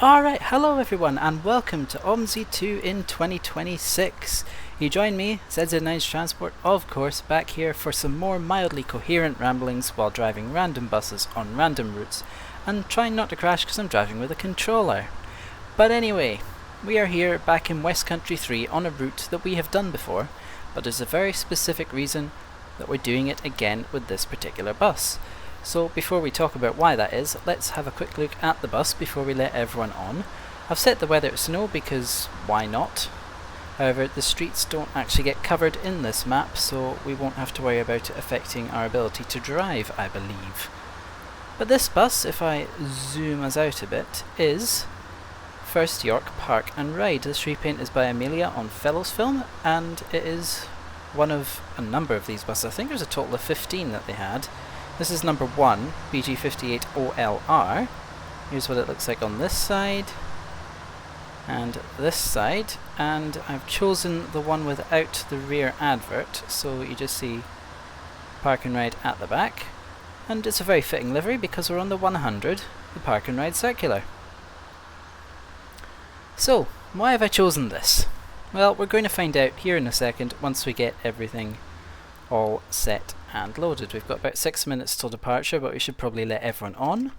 Alright, hello everyone and welcome to OMSI2 in 2026. You join me, ZZ9's Transport, of course, back here for some more mildly coherent ramblings while driving random buses on random routes and trying not to crash because I'm driving with a controller. But anyway, we are here back in Westcountry 3 on a route that we have done before, but there's a very specific reason that we're doing it again with this particular bus. So before we talk about why that is, let's have a quick look at the bus before we let everyone on. I've set the weather to snow because why not? However, the streets don't actually get covered in this map, so we won't have to worry about it affecting our ability to drive, I believe. But this bus, if I zoom us out a bit, is First York Park and Ride. This repaint is by Amelia on Fellows Film, and it is one of a number of these buses. I think there's a total of 15 that they had. This is number 1, BG58 OLR. Here's what it looks like on this side and this side, and I've chosen the one without the rear advert, so you just see Park and Ride at the back, and it's a very fitting livery because we're on the 100, the Park and Ride Circular. So, why have I chosen this? Well, we're going to find out here in a second once we get everything all set and loaded. We've got about 6 minutes till departure, but we should probably let everyone on.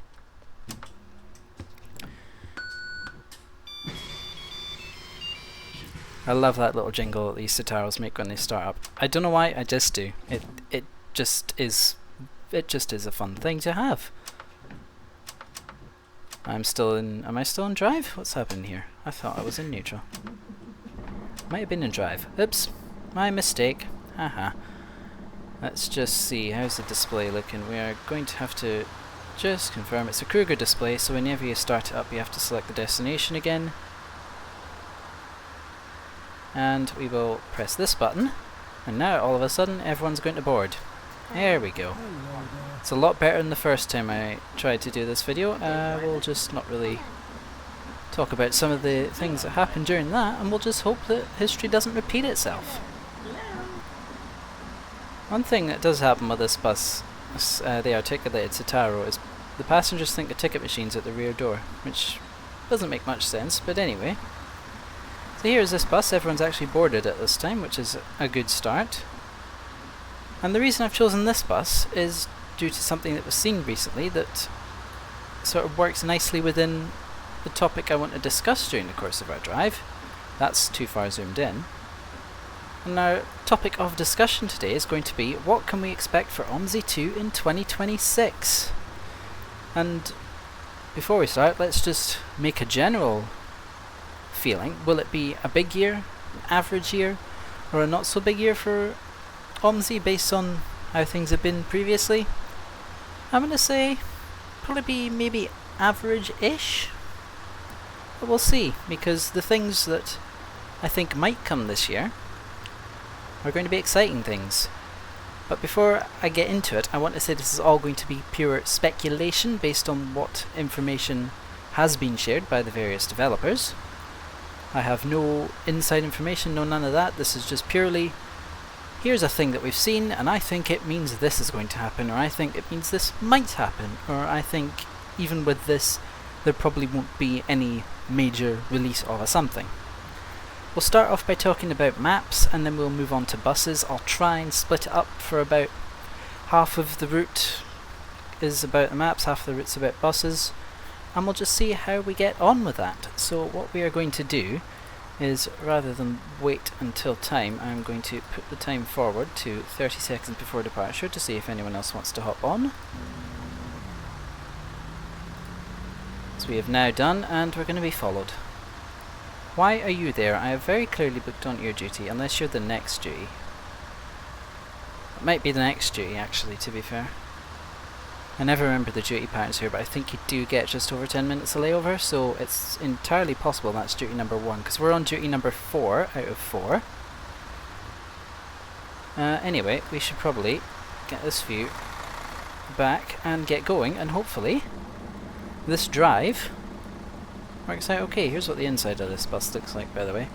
I love that little jingle that these Citaros make when they start up. I don't know why, I just do. It just is a fun thing to have. Am I still in drive? What's happening here? I thought I was in neutral. Might have been in drive. Oops, my mistake. Haha. Let's just see, how's the display looking? We are going to have to just confirm it's a Kruger display, so whenever you start it up you have to select the destination again. And we will press this button, and now all of a sudden everyone's going to board. There we go. It's a lot better than the first time I tried to do this video. We'll just not really talk about some of the things that happened during that, and we'll just hope that history doesn't repeat itself. One thing that does happen with this bus, the articulated Citaro, is the passengers think the ticket machine's at the rear door, which doesn't make much sense, but anyway. So here's this bus, everyone's actually boarded at this time, which is a good start. And the reason I've chosen this bus is due to something that was seen recently that sort of works nicely within the topic I want to discuss during the course of our drive. That's too far zoomed in. And our topic of discussion today is going to be, what can we expect for OMSI2 in 2026? And before we start, let's just make a general feeling. Will it be a big year, an average year, or a not so big year for OMSI based on how things have been previously? I'm going to say probably be maybe average-ish. But we'll see, because the things that I think might come this year are going to be exciting things. But before I get into it, I want to say this is all going to be pure speculation based on what information has been shared by the various developers. I have no inside information, no none of that. This is just purely, here's a thing that we've seen and I think it means this is going to happen, or I think it means this might happen, or I think even with this there probably won't be any major release of a something. We'll start off by talking about maps, and then we'll move on to buses. I'll try and split it up for about half of the route is about the maps, half of the route's about buses, and we'll just see how we get on with that. So what we are going to do is, rather than wait until time, I'm going to put the time forward to 30 seconds before departure to see if anyone else wants to hop on. So we have now done, and we're going to be followed. Why are you there? I have very clearly booked on your duty, unless you're the next duty. It might be the next duty, actually, to be fair. I never remember the duty patterns here, but I think you do get just over 10 minutes of layover, so it's entirely possible that's duty number 1, because we're on duty number 4 out of 4. Anyway, we should probably get this view back and get going, and hopefully this drive works out okay. Here's what the inside of this bus looks like, by the way.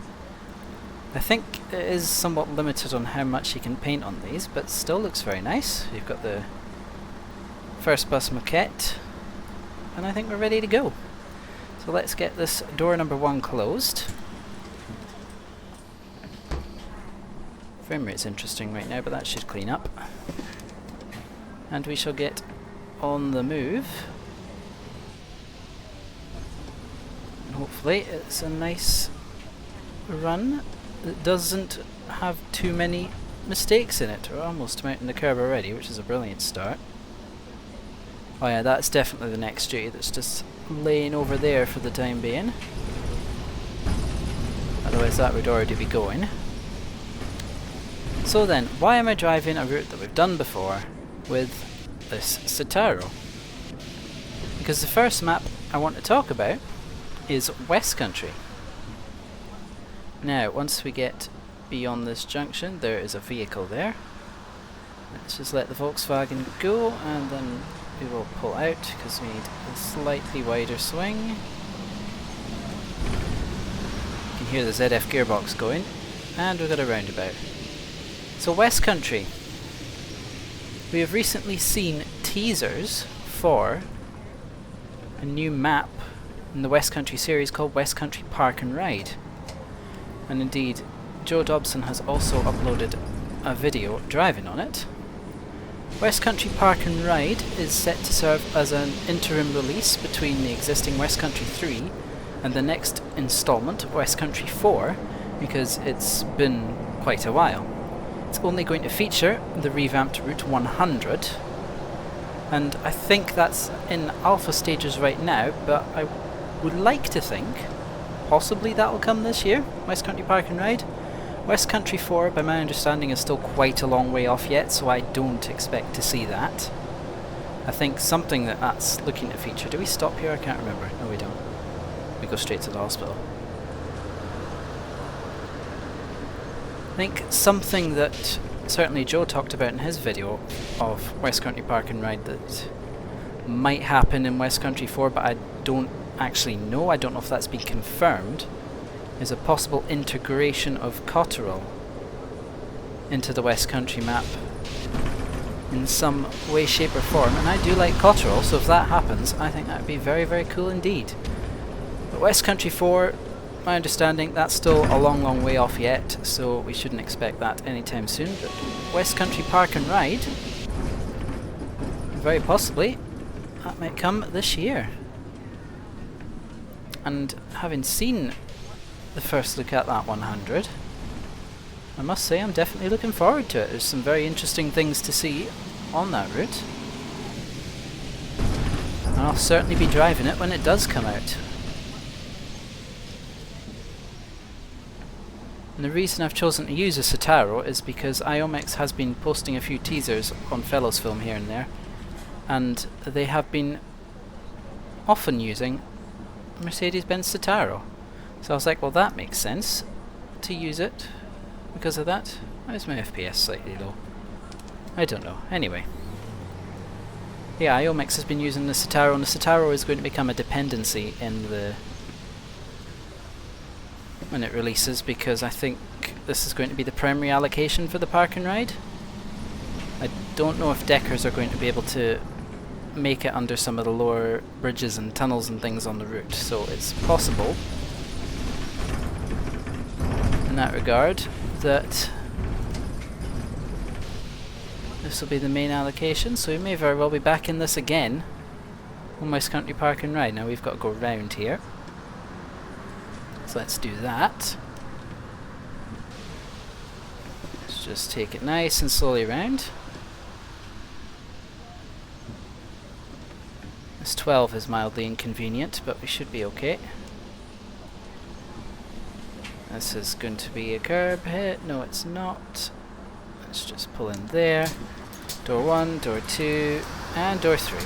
I think it is somewhat limited on how much you can paint on these, but still looks very nice. You've got the first bus maquette, and I think we're ready to go. So So let's get this door number 1 closed. Frame rate's interesting right now, but that should clean up. And we shall get on the move. And hopefully it's a nice run that doesn't have too many mistakes in it. We're almost mounting the curb already, which is a brilliant start. Oh yeah, that's definitely the next duty that's just laying over there for the time being. Otherwise that would already be going. So then, why am I driving a route that we've done before with this Citaro? Because the first map I want to talk about is Westcountry. Now, once we get beyond this junction, there is a vehicle there. Let's just let the Volkswagen go, and then we will pull out because we need a slightly wider swing. You can hear the ZF gearbox going, and we've got a roundabout. So Westcountry. We have recently seen teasers for a new map in the Westcountry series called Westcountry Park and Ride. And indeed, Joe Dobson has also uploaded a video driving on it. Westcountry Park and Ride is set to serve as an interim release between the existing Westcountry 3 and the next installment, Westcountry 4, because it's been quite a while. It's only going to feature the revamped Route 100, and I think that's in alpha stages right now, but I would like to think possibly that will come this year, Westcountry Park and Ride. Westcountry 4, by my understanding, is still quite a long way off yet, so I don't expect to see that. I think something that's looking to feature. Do we stop here? I can't remember. No, we don't. We go straight to the hospital. I think something that certainly Joe talked about in his video of Westcountry Park and Ride that might happen in Westcountry 4, but I don't actually know, I don't know if that's been confirmed, is a possible integration of Citaro into the Westcountry map in some way, shape or form. And I do like Citaro, so if that happens, I think that would be very, very cool indeed. But Westcountry 4, my understanding, that's still a long, long way off yet, so we shouldn't expect that anytime soon. But Westcountry Park and Ride, very possibly, that might come this year. And having seen the first look at that 100, I must say I'm definitely looking forward to it. There's some very interesting things to see on that route. And I'll certainly be driving it when it does come out. And the reason I've chosen to use a Citaro is because IOMX has been posting a few teasers on Fellows Film here and there, and they have been often using Mercedes-Benz Citaro. So I was like, well, that makes sense to use it because of that. Why is my FPS slightly low? I don't know. Anyway. Yeah, IOMX has been using the Citaro, and the Citaro is going to become a dependency in the when it releases, because I think this is going to be the primary allocation for the Park and Ride. I don't know if deckers are going to be able to make it under some of the lower bridges and tunnels and things on the route, so it's possible in that regard that this will be the main allocation, so we may very well be back in this again on Westcountry Park and Ride. Now we've got to go round here, so let's do that. Let's just take it nice and slowly around. This 12 is mildly inconvenient, but we should be okay. This is going to be a curb hit. No, it's not. Let's just pull in there. Door 1, door 2, and door 3.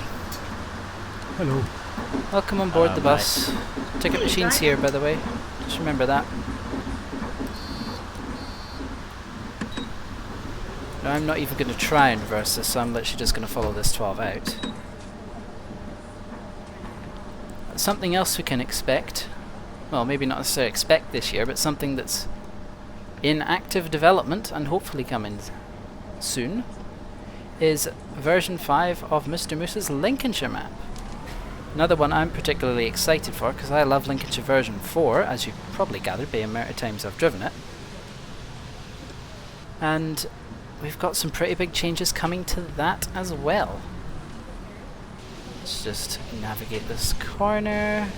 Hello. Welcome on board the bus. Ticket machine's here, by the way. Just remember that. Now, I'm not even going to try and reverse this, so I'm literally just going to follow this 12 out. Something else we can expect, well, maybe not necessarily expect this year, but something that's in active development and hopefully coming soon, is version 5 of Mr. Moose's Lincolnshire map. Another one I'm particularly excited for, because I love Lincolnshire version 4, as you probably gathered by the amount of times I've driven it. And we've got some pretty big changes coming to that as well. Let's just navigate this corner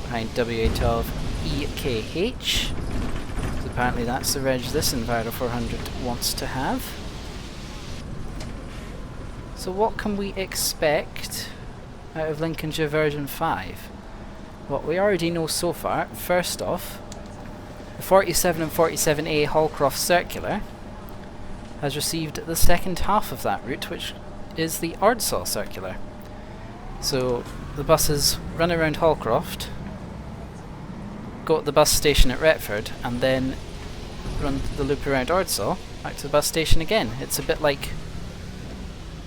behind WA12EKH. So apparently that's the reg this Enviro 400 wants to have. So what can we expect out of Lincolnshire version 5? What we already know so far, first off, the 47 and 47A Hallcroft Circular has received the second half of that route, which is the Ardsaw Circular. So the buses run around Hallcroft, go to the bus station at Retford, and then run the loop around Ardsaw back to the bus station again. It's a bit like,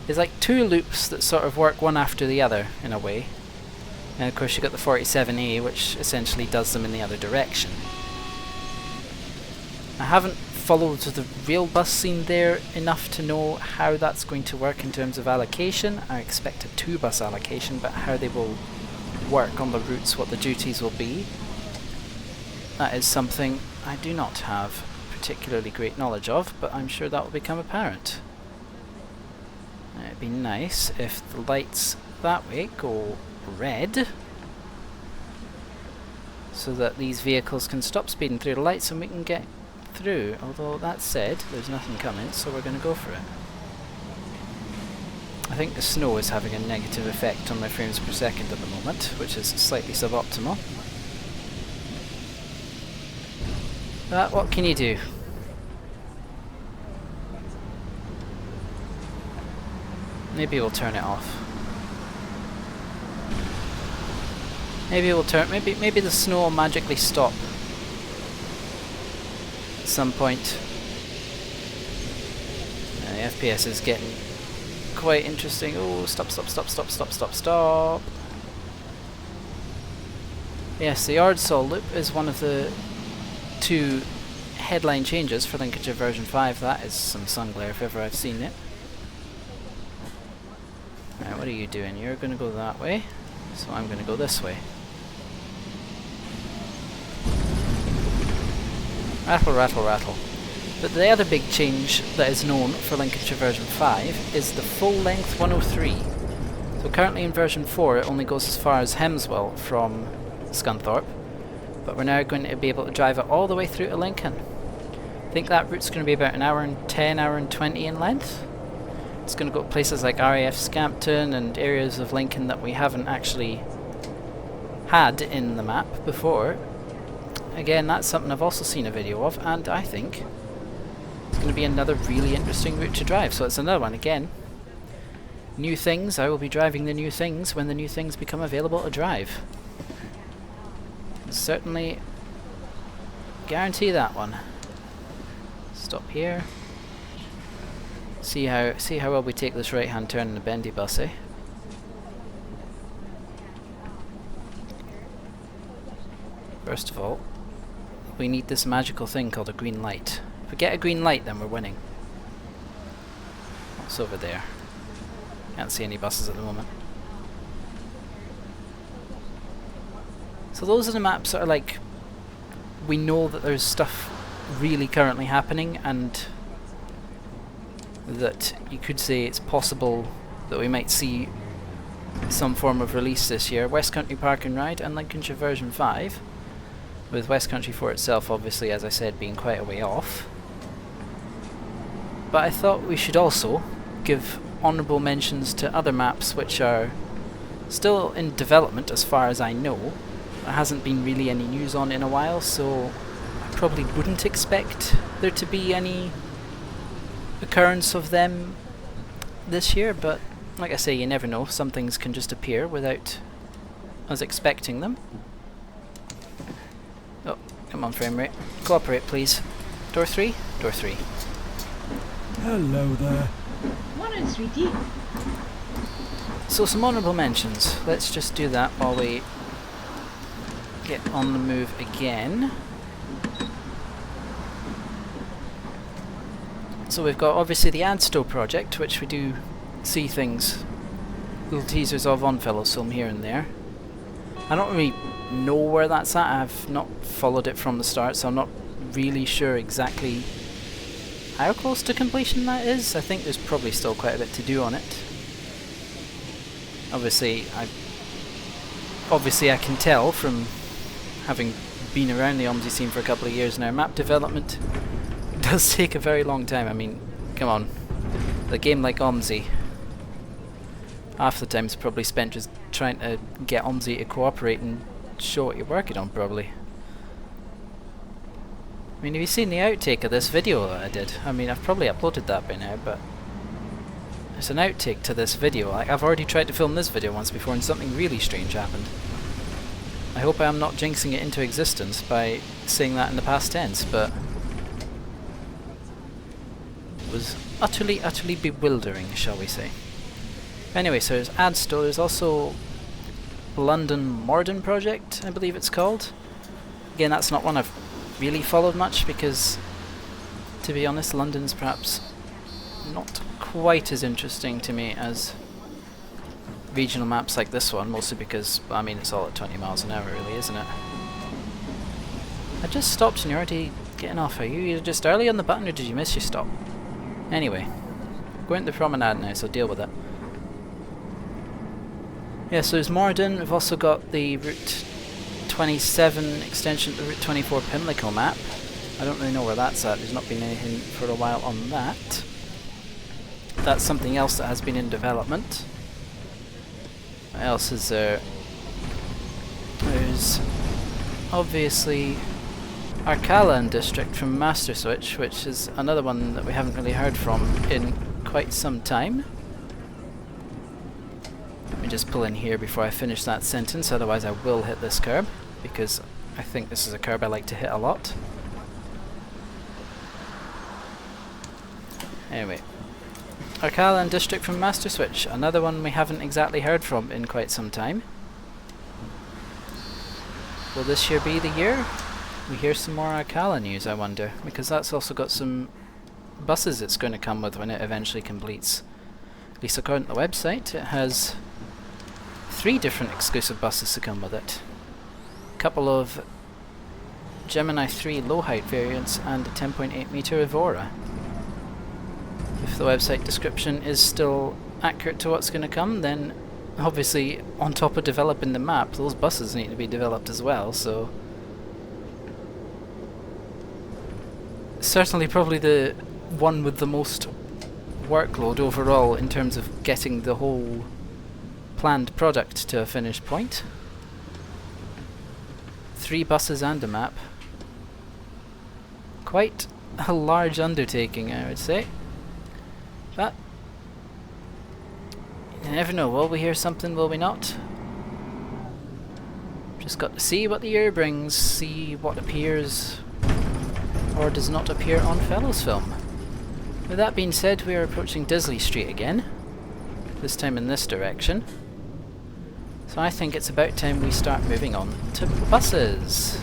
it's like two loops that sort of work one after the other in a way. And of course you got the 47A, which essentially does them in the other direction. I haven't followed the real bus scene there enough to know how that's going to work in terms of allocation. I expect a 2-bus allocation, but how they will work on the routes, what the duties will be, that is something I do not have particularly great knowledge of, but I'm sure that will become apparent. It'd be nice if the lights that way go red, so that these vehicles can stop speeding through the lights and we can get through. Although that said, there's nothing coming, so we're going to go for it. I think the snow is having a negative effect on my frames per second at the moment, which is slightly suboptimal. But what can you do? Maybe we'll turn it off. Maybe we'll turn. Maybe the snow will magically stop at some point. The FPS is getting quite interesting. Oh, stop, stop, stop, stop, stop, stop, stop. Yes, the Ardsaw loop is one of the 2 headline changes for Lincolnshire version 5. That is some sun glare if ever I've seen it. Right, what are you doing? You're going to go that way, so I'm going to go this way. Rattle, rattle, rattle. But the other big change that is known for Lincolnshire version 5 is the full-length 103. So currently in version 4 it only goes as far as Hemswell from Scunthorpe, but we're now going to be able to drive it all the way through to Lincoln. I think that route's going to be about an hour and 10, hour and 20 in length. It's going to go to places like RAF Scampton and areas of Lincoln that we haven't actually had in the map before. Again, that's something I've also seen a video of, and I think it's going to be another really interesting route to drive. So it's another one again. New things, I will be driving the new things when the new things become available to drive. Certainly guarantee that one. Stop here. See how well we take this right hand turn in the bendy bus, eh? First of all, we need this magical thing called a green light. If we get a green light, then we're winning. What's over there? Can't see any buses at the moment. So those are the maps that are like, we know that there's stuff really currently happening, and that you could say it's possible that we might see some form of release this year. Westcountry Park and Ride and Lincolnshire version 5, with Westcountry 4 itself obviously, as I said, being quite a way off. But I thought we should also give honourable mentions to other maps which are still in development as far as I know. There hasn't been really any news on in a while, so I probably wouldn't expect there to be any occurrence of them this year, but like I say, you never know. Some things can just appear without us expecting them. Oh, come on frame rate. Cooperate please. Door 3? Door 3. Hello there. Morning, sweetie. So some honourable mentions. Let's just do that while we get on the move again. So we've got obviously the AdStow project, which we do see things little teasers of on Fellows Film here and there. I don't really know where that's at. I've not followed it from the start, so I'm not really sure exactly how close to completion that is. I think there's probably still quite a bit to do on it. Obviously I can tell from having been around the OMSI scene for a couple of years now, map development does take a very long time. I mean, come on. A game like OMSI, half the time is probably spent just trying to get OMSI to cooperate and show what you're working on, probably. I mean, have you seen the outtake of this video that I did? I mean, I've probably uploaded that by now, but there's an outtake to this video. Like, I've already tried to film this video once before and something really strange happened. I hope I am not jinxing it into existence by saying that in the past tense, but it was utterly bewildering, shall we say. Anyway, so there's Adsto, there's also London Morden project, I believe it's called. Again, that's not one I've really followed much because, to be honest, London's perhaps not quite as interesting to me as regional maps like this one, mostly because, I mean, it's all at 20 miles an hour really, isn't it? I just stopped and you're already getting off. Are you just early on the button or did you miss your stop? Anyway, we're going to the promenade now, so deal with it. Yeah, so there's Morden. We've also got the Route 27 extension to the Route 24 Pimlico map. I don't really know where that's at. There's not been anything for a while on that. That's something else that has been in development. What else is there? There's obviously Arcalan district from Master Switch, which is another one that we haven't really heard from in quite some time. Let me just pull in here before I finish that sentence, otherwise I will hit this curb, because I think this is a curb I like to hit a lot. Anyway, Arcalan district from Master Switch, another one we haven't exactly heard from in quite some time. Will this year be the year we hear some more Arcalan news, I wonder? Because that's also got some buses it's going to come with when it eventually completes. At least according to the website, it has 3 different exclusive buses to come with it. A couple of Gemini 3 low height variants and a 10.8 meter Evora. If the website description is still accurate to what's going to come, then obviously on top of developing the map, those buses need to be developed as well, so certainly probably the one with the most workload overall in terms of getting the whole planned product to a finished point. 3 buses and a map. Quite a large undertaking, I would say. But you never know, will we hear something, will we not? Just got to see what the year brings, see what appears or does not appear on Fellows Film. With that being said, we are approaching Disley Street again, this time in this direction. So I think it's about time we start moving on to buses.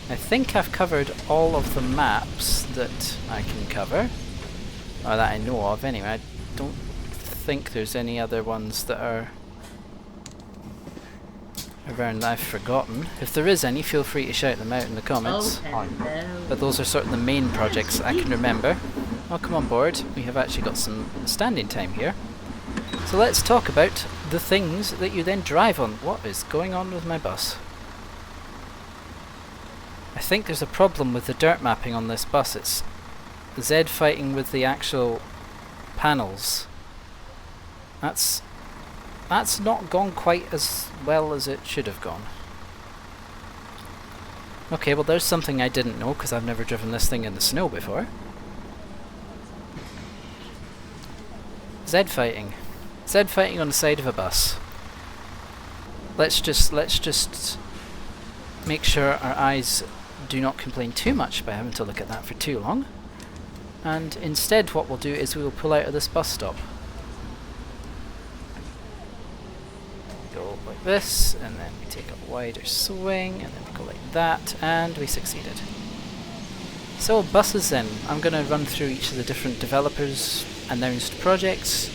I think I've covered all of the maps that I can cover, or that I know of anyway. I don't think there's any other ones that are around that I've forgotten. If there is any, feel free to shout them out in the comments. But those are sort of the main projects I can remember. Welcome on board. We have actually got some standing time here. So let's talk about the things that you then drive on. What is going on with my bus? I think there's a problem with the dirt mapping on this bus. It's Z fighting with the actual panels. That's not gone quite as well as it should have gone. Okay, well there's something I didn't know because I've never driven this thing in the snow before. Z fighting. Z fighting on the side of a bus. Let's just make sure our eyes do not complain too much by having to look at that for too long. And instead what we'll do is we will pull out of this bus stop. Go like this, and then we take a wider swing, and then we go like that, and we succeeded. So buses then. I'm going to run through each of the different developers' announced projects.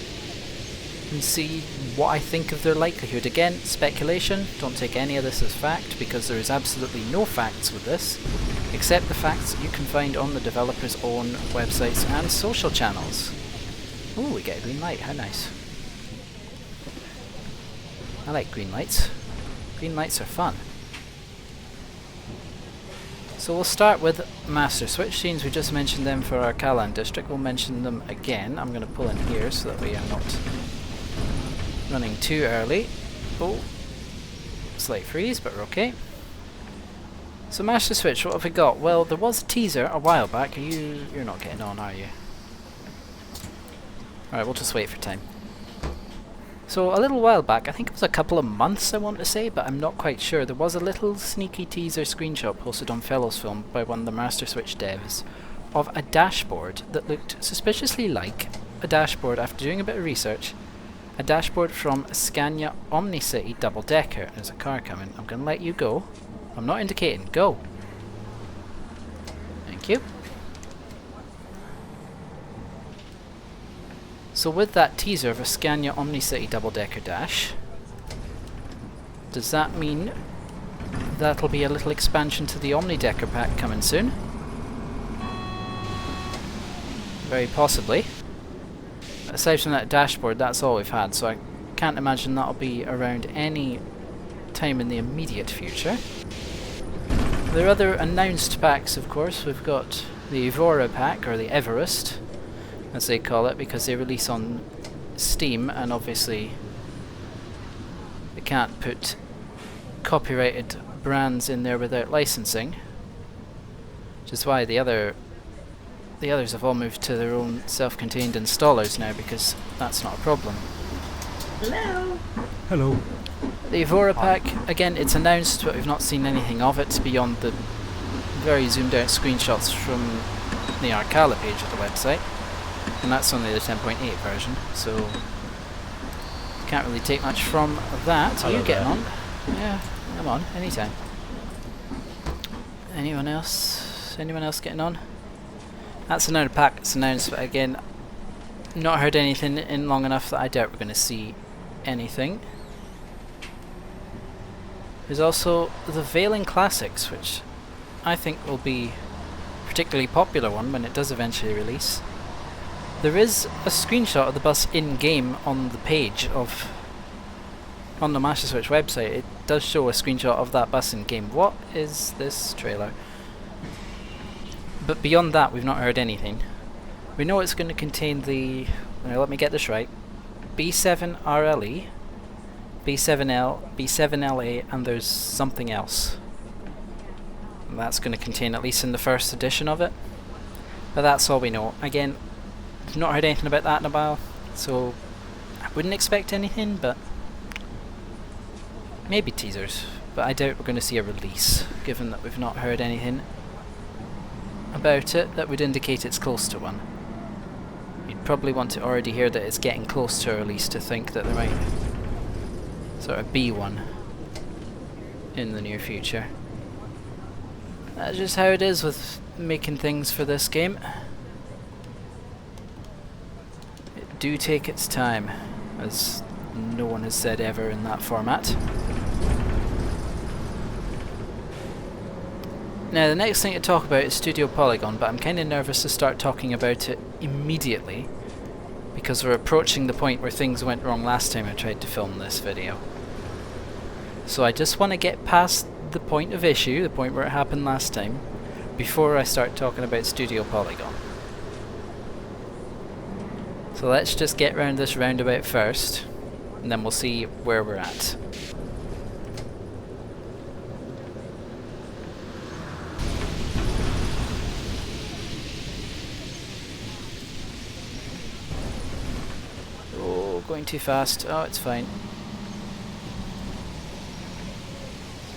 and see what I think of their likelihood. Again, speculation, don't take any of this as fact, because there is absolutely no facts with this, except the facts that you can find on the developer's own websites and social channels. Ooh, we get a green light, how nice. I like green lights. Green lights are fun. So we'll start with master switch scenes. We just mentioned them for our Kalan district. We'll mention them again. I'm going to pull in here so that we are not running too early. Oh, slight freeze, but we're okay. So master switch, what have we got? Well, there was a teaser a while back. You're not getting on, are you? Alright, we'll just wait for time. So a little while back, I think it was a couple of months I want to say, but I'm not quite sure, there was a little sneaky teaser screenshot posted on Fellows Film by one of the Master Switch devs of a dashboard that looked suspiciously like a dashboard, after doing a bit of research, a dashboard from Scania OmniCity double-decker. There's a car coming. I'm going to let you go. I'm not indicating. Go! Thank you. So with that teaser of a Scania OmniCity double-decker dash, does that mean that'll be a little expansion to the Omni-Decker pack coming soon? Very possibly. Aside from that dashboard, that's all we've had, so I can't imagine that'll be around any time in the immediate future. There are other announced packs, of course. We've got the Evora pack, or the Everest, as they call it, because they release on Steam, and obviously they can't put copyrighted brands in there without licensing, which is why the others have all moved to their own self-contained installers now, because that's not a problem. Hello. Hello. The Evora pack, again, it's announced, but we've not seen anything of it beyond the very zoomed out screenshots from the Arcala page of the website. And that's only the 10.8 version, so can't really take much from that. Are you getting on? Yeah, I'm on, anytime. Anyone else? Anyone else getting on? That's another pack that's announced, but again, not heard anything in long enough that I doubt we're going to see anything. There's also the Veiling Classics, which I think will be a particularly popular one when it does eventually release. There is a screenshot of the bus in-game on the page on the Master Switch website. It does show a screenshot of that bus in-game. What is this trailer? But beyond that, we've not heard anything. We know it's going to contain the, let me get this right, B7RLE, B7L, B7LA, and there's something else. And that's going to contain, at least in the first edition of it. But that's all we know. Again, I've not heard anything about that in a while, so I wouldn't expect anything, but maybe teasers. But I doubt we're going to see a release, given that we've not heard anything about it that would indicate it's close to one. You'd probably want to already hear that it's getting close to a release to think that there might sort of be one in the near future. That's just how it is with making things for this game. It do take its time, as no one has said ever in that format. Now the next thing to talk about is Studio Polygon, but I'm kind of nervous to start talking about it immediately, because we're approaching the point where things went wrong last time I tried to film this video. So I just want to get past the point of issue, the point where it happened last time, before I start talking about Studio Polygon. So let's just get round this roundabout first, and then we'll see where we're at. Oh, going too fast. Oh, it's fine.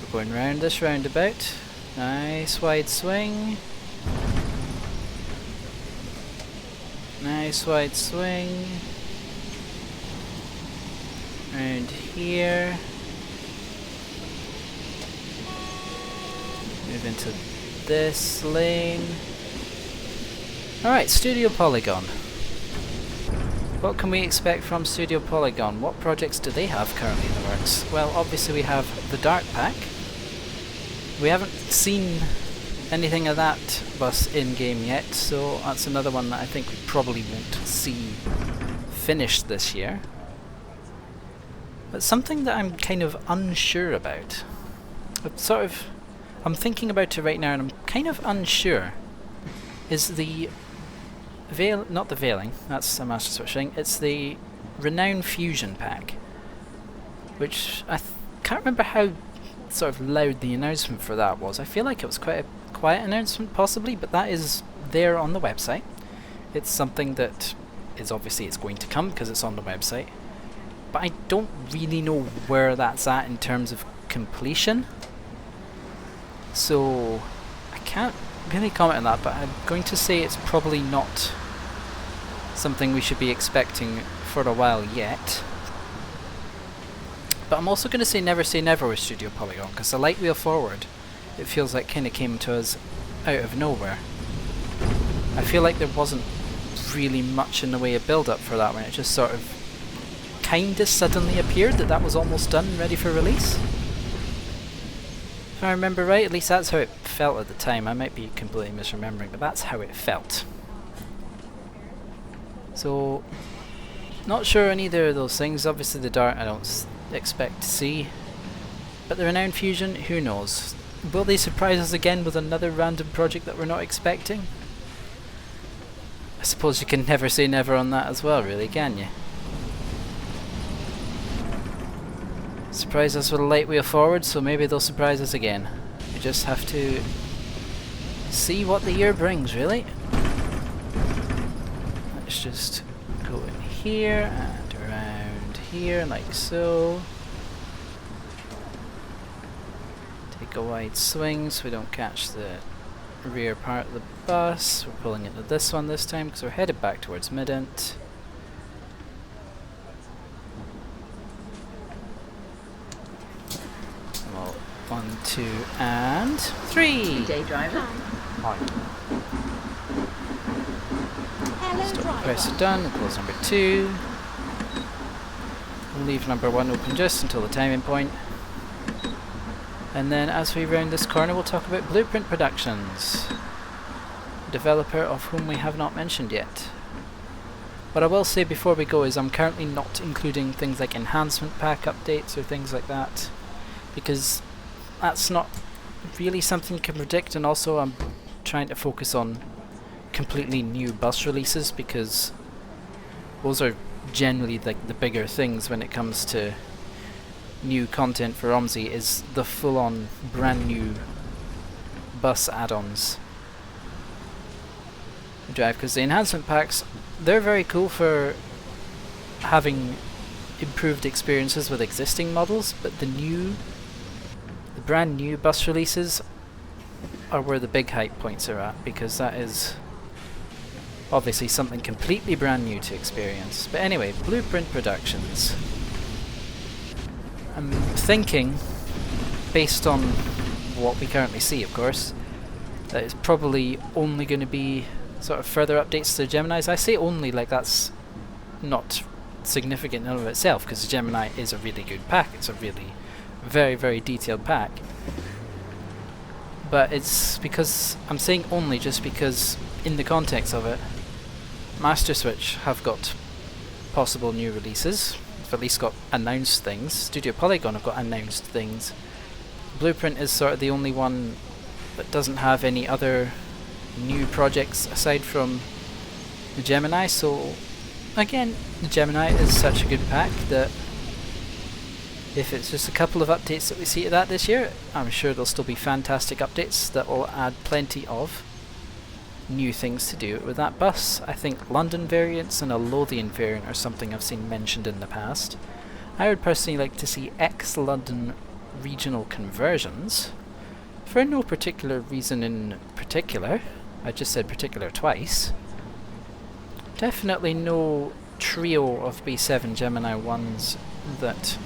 We're going round this roundabout. Nice wide swing. Nice wide swing. Round here. Move into this lane. Alright, Studio Polygon. What can we expect from Studio Polygon? What projects do they have currently in the works? Well, obviously we have the Dart Pack. We haven't seen anything of that bus in-game yet, so that's another one that I think we probably won't see finished this year. But something that I'm kind of unsure about. I'm thinking about it right now and I'm kind of unsure. Is the not the veiling, that's a Master Switch thing, it's the Renown Fusion Pack. Which I can't remember how sort of loud the announcement for that was. I feel like it was quite a quiet announcement possibly, but that is there on the website. It's something that is obviously it's going to come because it's on the website. But I don't really know where that's at in terms of completion. So I can't really comment on that, but I'm going to say it's probably not something we should be expecting for a while yet. But I'm also going to say never with Studio Polygon, because the light wheel forward, it feels like kind of came to us out of nowhere. I feel like there wasn't really much in the way of build-up for that one. It just sort of kind of suddenly appeared that was almost done and ready for release. If I remember right, at least that's how it felt at the time. I might be completely misremembering, but that's how it felt. So, not sure on either of those things. Obviously the Dart I don't expect to see. But the Renown Fusion, who knows? Will they surprise us again with another random project that we're not expecting? I suppose you can never say never on that as well, really, can you? Surprise us with a light wheel forward, so maybe they'll surprise us again. We just have to see what the year brings, really. Let's just go in here and around here, like so. Take a wide swing so we don't catch the rear part of the bus. We're pulling into this one this time because we're headed back towards Middant. Well, 1, 2, and 3. Good day, driver. Hi. Stop press are done, and close number 2. We'll leave number 1 open just until the timing point. And then as we round this corner we'll talk about Blueprint Productions, a developer of whom we have not mentioned yet. What I will say before we go is I'm currently not including things like enhancement pack updates or things like that, because that's not really something you can predict, and also I'm trying to focus on completely new bus releases because those are generally like the bigger things when it comes to new content for OMSI, is the full-on brand new bus add-ons drive, because the enhancement packs, they're very cool for having improved experiences with existing models, but the brand new bus releases are where the big hype points are at, because that is obviously something completely brand new to experience. But anyway, Blueprint Productions. I'm thinking, based on what we currently see of course, that it's probably only going to be sort of further updates to the Geminis. I say only like that's not significant in and of itself, because the Gemini is a really good pack. It's a really very, very detailed pack. But it's because, I'm saying only just because in the context of it, Master Switch have got possible new releases. At least got announced things. Studio Polygon have got announced things. Blueprint is sort of the only one that doesn't have any other new projects aside from the Gemini, so again, the Gemini is such a good pack that if it's just a couple of updates that we see to that this year, I'm sure there'll still be fantastic updates that will add plenty of new things to do with that bus. I think London variants and a Lothian variant are something I've seen mentioned in the past. I would personally like to see ex-London regional conversions, for no particular reason in particular. I just said particular twice. Definitely no trio of B7 Gemini 1s that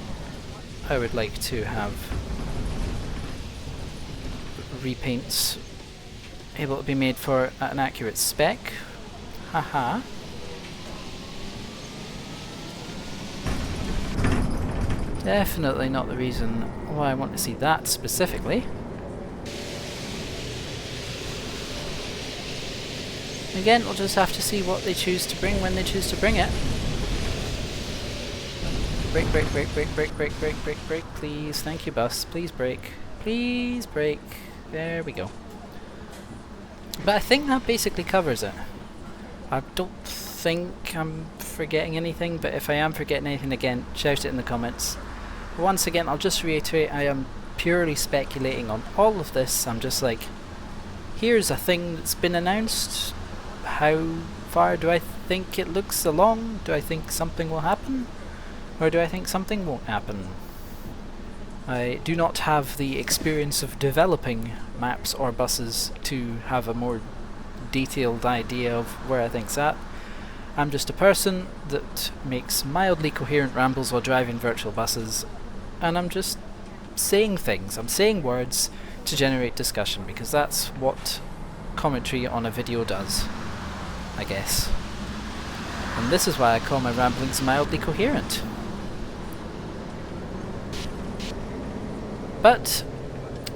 I would like to have repaints able to be made for an accurate spec. Haha. Definitely not the reason why I want to see that specifically. Again, we'll just have to see what they choose to bring when they choose to bring it. Brake, brake, brake, brake, brake, brake, brake, brake, brake, please. Thank you, bus. Please brake. Please brake. There we go. But I think that basically covers it. I don't think I'm forgetting anything, but if I am forgetting anything again, shout it in the comments. Once again, I'll just reiterate, I am purely speculating on all of this. I'm just like, here's a thing that's been announced. How far do I think it looks along? Do I think something will happen? Or do I think something won't happen? I do not have the experience of developing maps or buses to have a more detailed idea of where I think's at. I'm just a person that makes mildly coherent rambles while driving virtual buses, and I'm just saying things. I'm saying words to generate discussion, because that's what commentary on a video does, I guess. And this is why I call my ramblings mildly coherent. But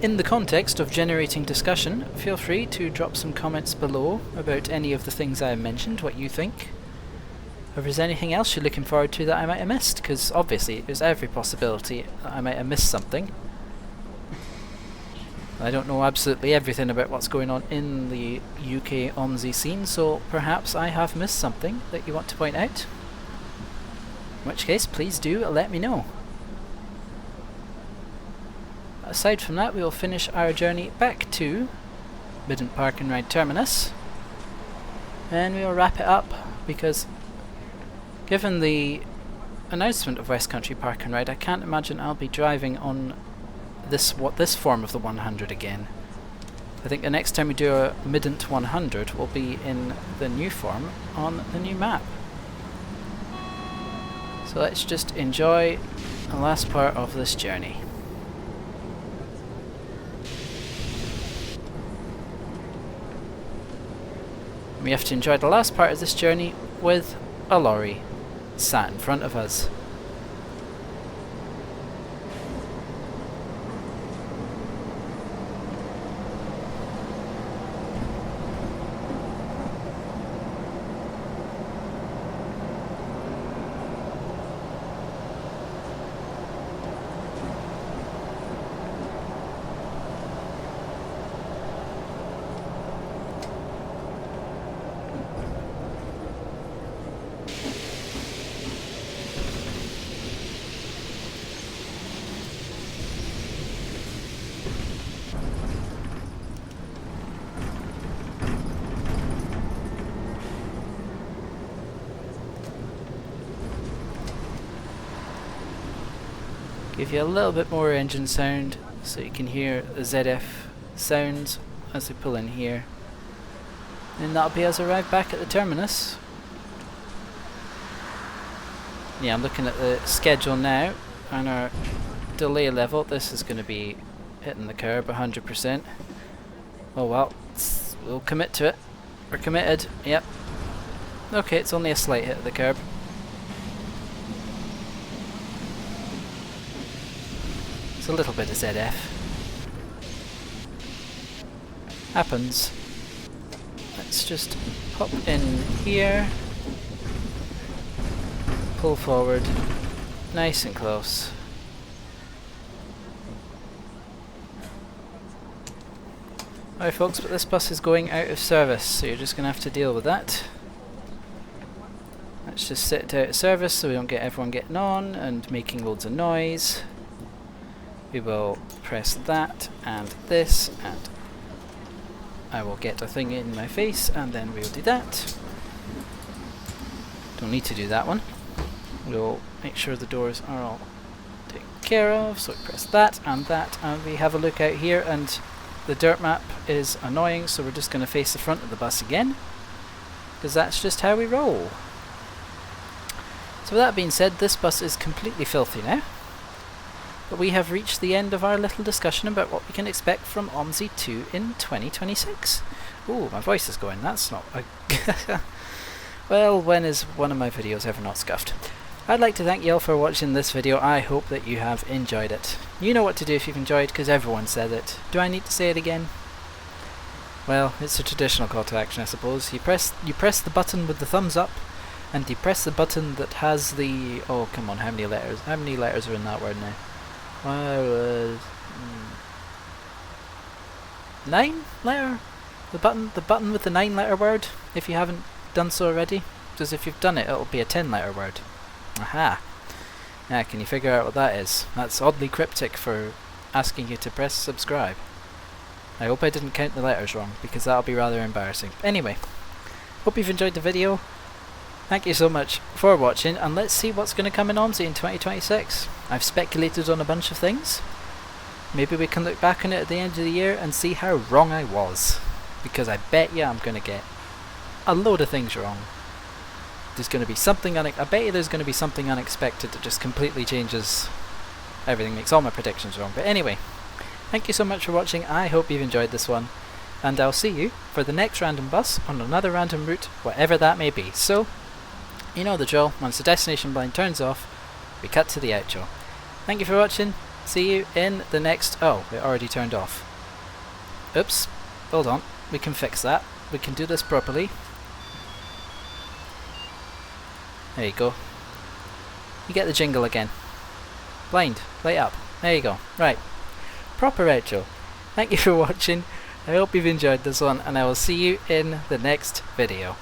in the context of generating discussion, feel free to drop some comments below about any of the things I mentioned, what you think. Or if there's anything else you're looking forward to that I might have missed, because obviously there's every possibility that I might have missed something. I don't know absolutely everything about what's going on in the UK OMSI scene, so perhaps I have missed something that you want to point out. In which case, please do let me know. Aside from that, we will finish our journey back to Middant Park and Ride Terminus, and we will wrap it up, because given the announcement of Westcountry Park and Ride, I can't imagine I'll be driving on this form of the 100 again. I think the next time we do a Middant 100 will be in the new form on the new map. So let's just enjoy the last part of this journey. We have to enjoy the last part of this journey with a lorry sat in front of us. Give you a little bit more engine sound so you can hear the ZF sounds as we pull in here. And that'll be us arrive back at the terminus. Yeah, I'm looking at the schedule now, and our delay level, this is going to be hitting the curb 100%. Oh well, we'll commit to it. We're committed, yep. Okay, it's only a slight hit of the curb. It's a little bit of ZF. Happens. Let's just pop in here. Pull forward. Nice and close. Alright folks, but this bus is going out of service, so you're just going to have to deal with that. Let's just sit it out of service so we don't get everyone getting on and making loads of noise. We will press that and this, and I will get a thing in my face, and then we'll do that. Don't need to do that one. We'll make sure the doors are all taken care of, so we press that, and we have a look out here, and the dirt map is annoying, so we're just going to face the front of the bus again, because that's just how we roll. So with that being said, this bus is completely filthy now. But we have reached the end of our little discussion about what we can expect from OMSI 2 in 2026. Ooh, my voice is going, that's not a well, when is one of my videos ever not scuffed? I'd like to thank you all for watching this video. I hope that you have enjoyed it. You know what to do if you've enjoyed, because everyone said it. Do I need to say it again? Well, it's a traditional call to action, I suppose. You press the button with the thumbs up, and you press the button that has the... oh, come on, how many letters? How many letters are in that word now? 9 letter? The button with the 9-letter word, if you haven't done so already. Because if you've done it, it'll be a 10-letter word. Aha! Yeah, can you figure out what that is? That's oddly cryptic for asking you to press subscribe. I hope I didn't count the letters wrong, because that'll be rather embarrassing. Anyway, hope you've enjoyed the video. Thank you so much for watching, and let's see what's going to come in OMSI in 2026. I've speculated on a bunch of things. Maybe we can look back on it at the end of the year and see how wrong I was. Because I bet you I'm going to get a load of things wrong. There's going to be something I bet you there's going to be something unexpected that just completely changes everything, makes all my predictions wrong. But anyway, thank you so much for watching. I hope you've enjoyed this one, and I'll see you for the next random bus on another random route, whatever that may be. So, you know the drill. Once the destination blind turns off, we cut to the outro. Thank you for watching. See you in the next... oh, it already turned off. Oops. Hold on. We can fix that. We can do this properly. There you go. You get the jingle again. Blind, light up. There you go. Right. Proper outro. Thank you for watching. I hope you've enjoyed this one, and I will see you in the next video.